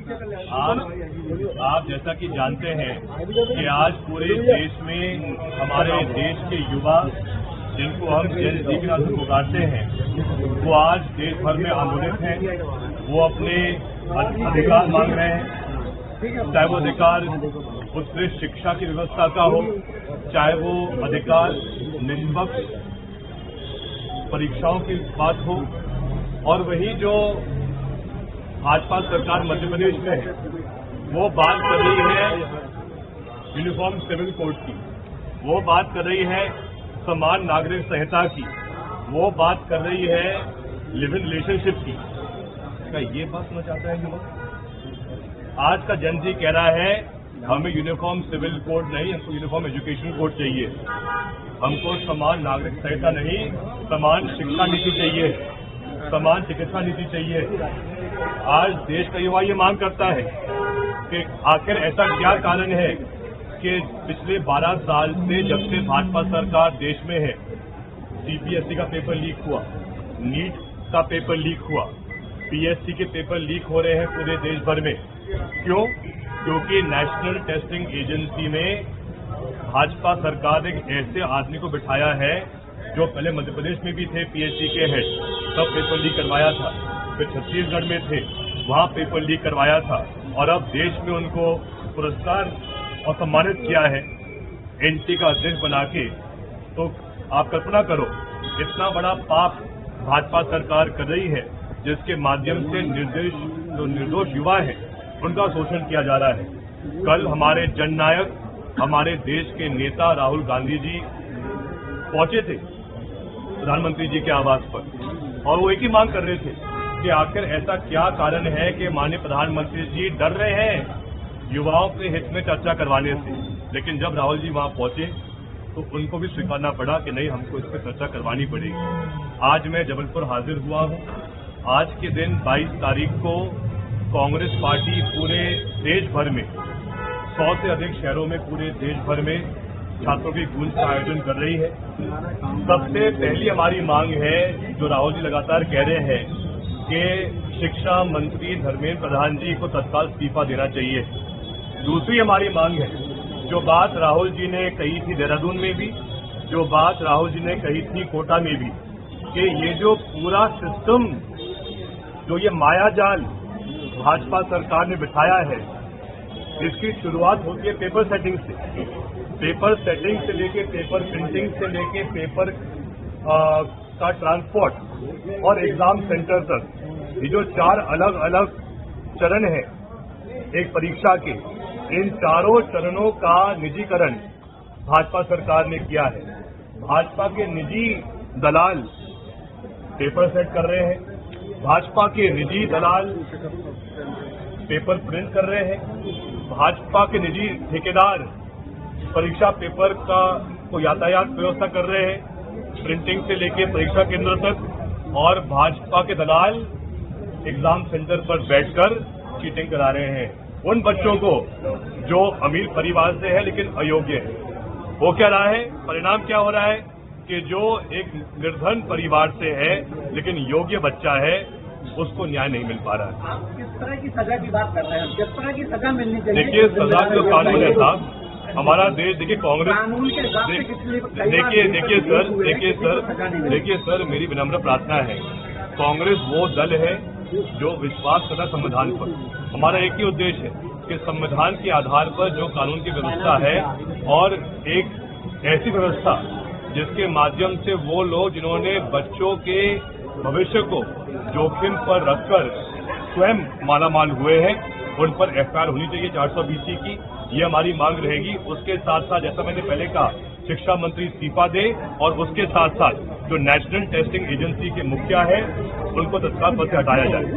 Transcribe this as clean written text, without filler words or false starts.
आप जैसा कि जानते हैं कि आज पूरे देश में हमारे देश के युवा जिनको हम जेन ज़ी के नाम से पुकारते हैं, वो आज देश भर में आंदोलित हैं। वो अपने अधिकार मांग रहे हैं, चाहे वो अधिकार उत्कृष्ट शिक्षा की व्यवस्था का हो, चाहे वो अधिकार निष्पक्ष परीक्षाओं की बात हो, और वही जो भाजपा सरकार मध्य प्रदेश में है वो बात कर रही है यूनिफॉर्म सिविल कोड की, वो बात कर रही है समान नागरिक संहिता की, वो बात कर रही है लिव इन रिलेशनशिप की। क्या ये बात सुनना चाहता है युवक? आज का जेन ज़ी कह रहा है हमें यूनिफॉर्म सिविल कोड नहीं, हमको यूनिफॉर्म एजुकेशन कोड चाहिए, हमको समान नागरिक संहिता नहीं, समान शिक्षा नीति चाहिए, समान चिकित्सा नीति चाहिए। आज देश का युवा ये मांग करता है कि आखिर ऐसा क्या कारण है कि पिछले 12 साल से जब से भाजपा सरकार देश में है, सीबीएसई का पेपर लीक हुआ, नीट का पेपर लीक हुआ, पीएससी के पेपर लीक हो रहे हैं पूरे देश भर में। क्यों? क्योंकि नेशनल टेस्टिंग एजेंसी में भाजपा सरकार ने एक ऐसे आदमी को बिठाया है जो पहले मध्य प्रदेश में भी थे, पीएससी के हेड, तब पेपर लीक करवाया था, फिर छत्तीसगढ़ में थे, वहां पेपर लीक करवाया था, और अब देश में उनको पुरस्कार और सम्मानित किया है एनटी का अध्यक्ष बना के। तो आप कल्पना करो, इतना बड़ा पाप भाजपा सरकार कर रही है जिसके माध्यम से जो निर्दोष युवा है उनका शोषण किया जा रहा है। कल हमारे जननायक, हमारे देश के नेता राहुल गांधी जी पहुंचे थे प्रधानमंत्री जी के आवास पर, और वो एक ही मांग कर रहे थे कि आखिर ऐसा क्या कारण है कि माननीय प्रधानमंत्री जी डर रहे हैं युवाओं के हित में चर्चा करवाने से। लेकिन जब राहुल जी वहां पहुंचे तो उनको भी स्वीकारना पड़ा कि नहीं, हमको इस पर चर्चा करवानी पड़ेगी। आज मैं जबलपुर हाजिर हुआ हूं। आज के दिन 22 तारीख को कांग्रेस पार्टी पूरे देश भर में 100 से अधिक शहरों में पूरे देश भर में छात्रों की गूंज का आयोजन कर रही है। सबसे पहली हमारी मांग है, जो राहुल जी लगातार कह रहे हैं कि शिक्षा मंत्री धर्मेंद्र प्रधान जी को तत्काल इस्तीफा देना चाहिए। दूसरी हमारी मांग है, जो बात राहुल जी ने कही थी देहरादून में भी, जो बात राहुल जी ने कही थी कोटा में भी, कि ये जो पूरा सिस्टम, जो ये मायाजाल भाजपा सरकार ने बिठाया है, इसकी शुरुआत होती है पेपर सेटिंग से। पेपर सेटिंग से लेके पेपर प्रिंटिंग से लेके पेपर का ट्रांसपोर्ट और एग्जाम सेंटर तक, ये जो 4 अलग अलग चरण हैं एक परीक्षा के, इन चारों चरणों का निजीकरण भाजपा सरकार ने किया है। भाजपा के निजी दलाल पेपर सेट कर रहे हैं, भाजपा के निजी दलाल पेपर प्रिंट कर रहे हैं, भाजपा के निजी ठेकेदार परीक्षा पेपर का को यातायात व्यवस्था कर रहे हैं, प्रिंटिंग से लेके परीक्षा केंद्र तक, और भाजपा के दलाल एग्जाम सेंटर पर बैठकर चीटिंग करा रहे हैं उन बच्चों को जो अमीर परिवार से है लेकिन अयोग्य है। वो क्या रहा है, परिणाम क्या हो रहा है कि जो एक निर्धन परिवार से है लेकिन योग्य बच्चा है, उसको न्याय नहीं मिल पा रहा है। आप किस तरह की सजा की बात कर रहे हैं? किस तरह की सजा मिलनी चाहिए? देखिए, सजा जो कानून है साहब, हमारा देश, देखिए कांग्रेस, कानून के हिसाब से देखिए सर, मेरी विनम्र प्रार्थना है, कांग्रेस वो दल है जो विश्वास करता संविधान पर। हमारा एक ही उद्देश्य है कि संविधान के आधार पर जो कानून की व्यवस्था है, और एक ऐसी व्यवस्था जिसके माध्यम से वो लोग जिन्होंने बच्चों के भविष्य को जोखिम पर रखकर स्वयं मालामाल हुए हैं, उन पर एफआईआर होनी चाहिए 420 की। ये हमारी मांग रहेगी। उसके साथ साथ, जैसा मैंने पहले कहा, शिक्षा मंत्री इस्तीफा दे, और उसके साथ साथ जो नेशनल टेस्टिंग एजेंसी के मुखिया है उनको तत्काल पद से हटाया जाए।